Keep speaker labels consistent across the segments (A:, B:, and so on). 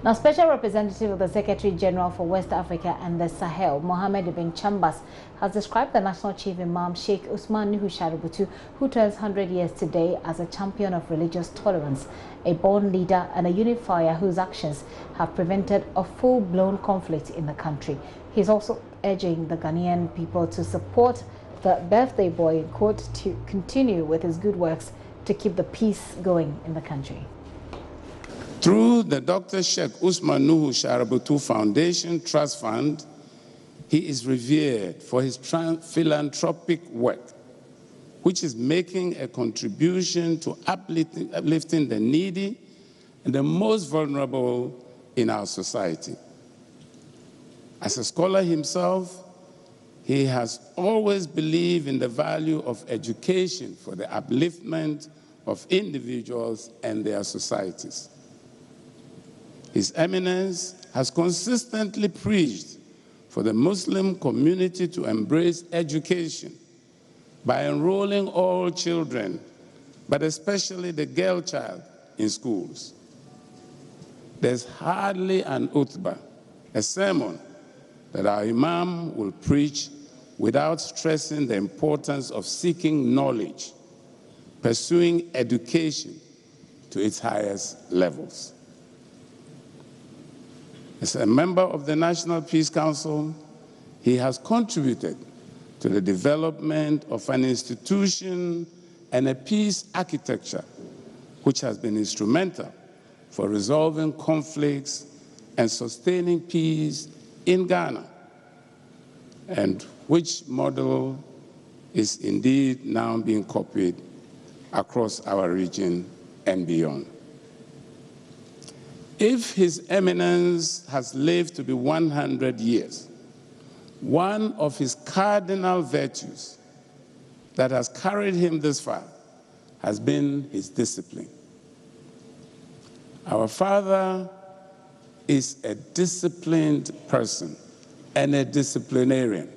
A: Now, Special Representative of the Secretary General for West Africa and the Sahel, Mohammed Ibn Chambas, has described the National Chief Imam Sheikh Usman Nuhu Shaributu, who turns 100 years today, as a champion of religious tolerance, a born leader and a unifier whose actions have prevented a full-blown conflict in the country. He's also urging the Ghanaian people to support the birthday boy in court to continue with his good works to keep the peace going in the country.
B: Through the Dr. Sheikh Usman Nuhu Shaributu Foundation Trust Fund, he is revered for his philanthropic work, which is making a contribution to uplifting the needy and the most vulnerable in our society. As a scholar himself, he has always believed in the value of education for the upliftment of individuals and their societies. His Eminence has consistently preached for the Muslim community to embrace education by enrolling all children, but especially the girl child, in schools. There's hardly an utbah, a sermon, that our Imam will preach without stressing the importance of seeking knowledge, pursuing education to its highest levels. As a member of the National Peace Council, he has contributed to the development of an institution and a peace architecture which has been instrumental for resolving conflicts and sustaining peace in Ghana, and which model is indeed now being copied across our region and beyond. If His Eminence has lived to be 100 years, one of his cardinal virtues that has carried him this far has been his discipline. Our father is a disciplined person and a disciplinarian.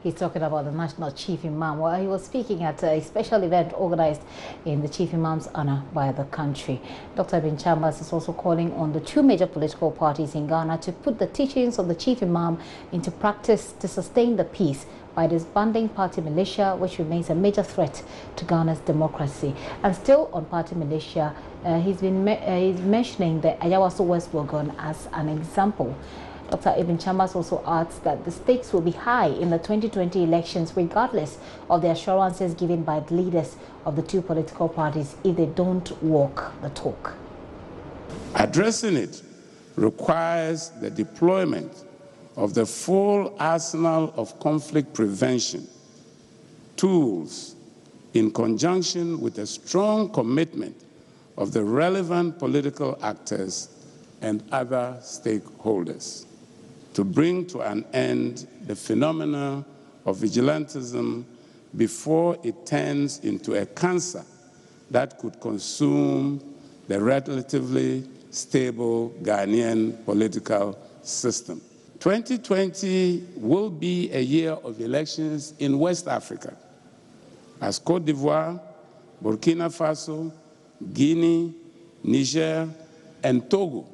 A: He's talking about the National Chief Imam. Well, he was speaking at a special event organized in the Chief Imam's honor by the country. Dr. Ibn Chambas is also calling on the two major political parties in Ghana to put the teachings of the Chief Imam into practice to sustain the peace by disbanding party militia, which remains a major threat to Ghana's democracy. And still on party militia, he's mentioning the Ayawaso West Wogon as an example. Dr. Ibn Chambas also adds that the stakes will be high in the 2020 elections, regardless of the assurances given by the leaders of the two political parties, if they don't walk the talk.
B: Addressing it requires the deployment of the full arsenal of conflict prevention tools in conjunction with a strong commitment of the relevant political actors and other stakeholders to bring to an end the phenomena of vigilantism before it turns into a cancer that could consume the relatively stable Ghanaian political system. 2020 will be a year of elections in West Africa, as Côte d'Ivoire, Burkina Faso, Guinea, Niger, and Togo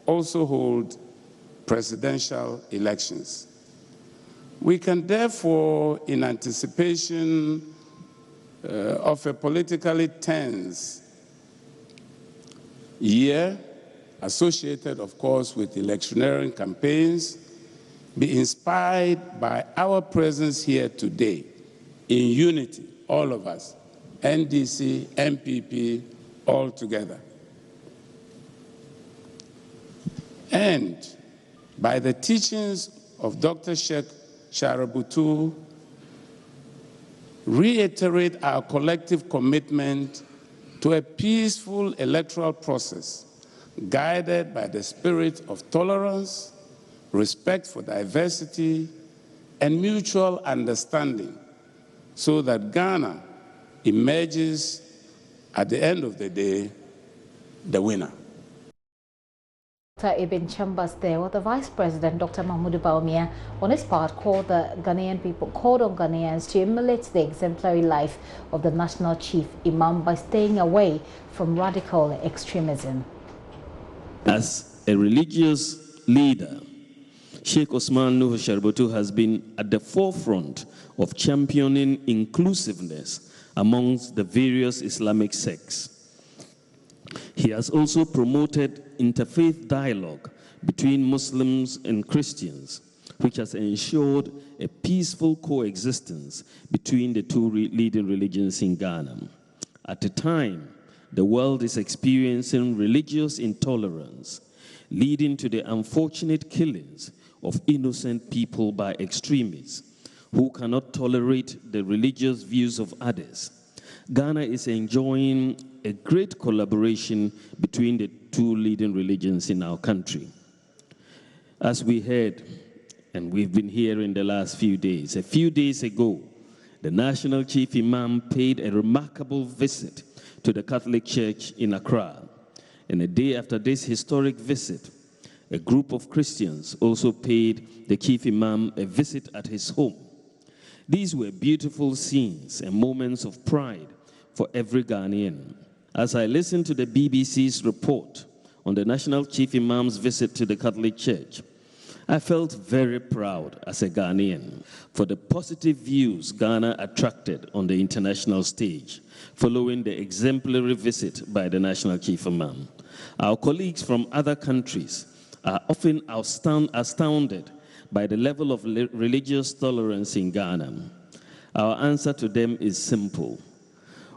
B: also hold presidential elections. We can therefore, in anticipation of a politically tense year, associated, of course, with electioneering campaigns, be inspired by our presence here today in unity, all of us, NDC, MPP, all together. And by the teachings of Dr. Sheikh Shaributu, reiterate our collective commitment to a peaceful electoral process guided by the spirit of tolerance, respect for diversity, and mutual understanding, so that Ghana emerges, at the end of the day, the winner.
A: Dr. Ibn Chambas there, with the Vice President, Dr. Mahmoud Bawumia, on his part, called on Ghanaians to emulate the exemplary life of the National Chief Imam by staying away from radical extremism.
C: As a religious leader, Sheikh Osman Nuhu Shaributu has been at the forefront of championing inclusiveness amongst the various Islamic sects. He has also promoted interfaith dialogue between Muslims and Christians, which has ensured a peaceful coexistence between the two leading religions in Ghana. At a time, the world is experiencing religious intolerance, leading to the unfortunate killings of innocent people by extremists who cannot tolerate the religious views of others. Ghana is enjoying a great collaboration between the two leading religions in our country. As we heard, and we've been hearing the last few days, a few days ago, the National Chief Imam paid a remarkable visit to the Catholic Church in Accra. And a day after this historic visit, a group of Christians also paid the Chief Imam a visit at his home. These were beautiful scenes and moments of pride for every Ghanaian. As I listened to the BBC's report on the National Chief Imam's visit to the Catholic Church, I felt very proud as a Ghanaian for the positive views Ghana attracted on the international stage following the exemplary visit by the National Chief Imam. Our colleagues from other countries are often astounded by the level of religious tolerance in Ghana. Our answer to them is simple.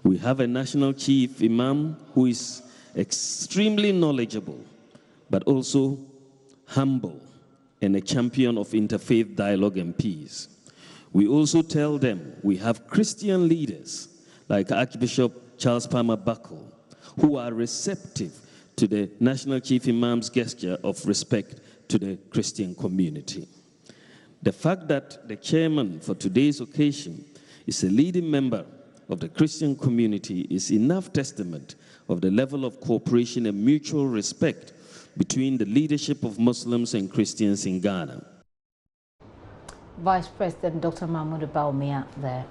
C: We have a National Chief Imam who is extremely knowledgeable, but also humble, and a champion of interfaith dialogue and peace. We also tell them we have Christian leaders like Archbishop Charles Palmer Buckle, who are receptive to the National Chief Imam's gesture of respect to the Christian community. The fact that the chairman for today's occasion is a leading member of the Christian community is enough testament of the level of cooperation and mutual respect between the leadership of Muslims and Christians in Ghana.
A: Vice President Dr. Mahmoud Baumia there.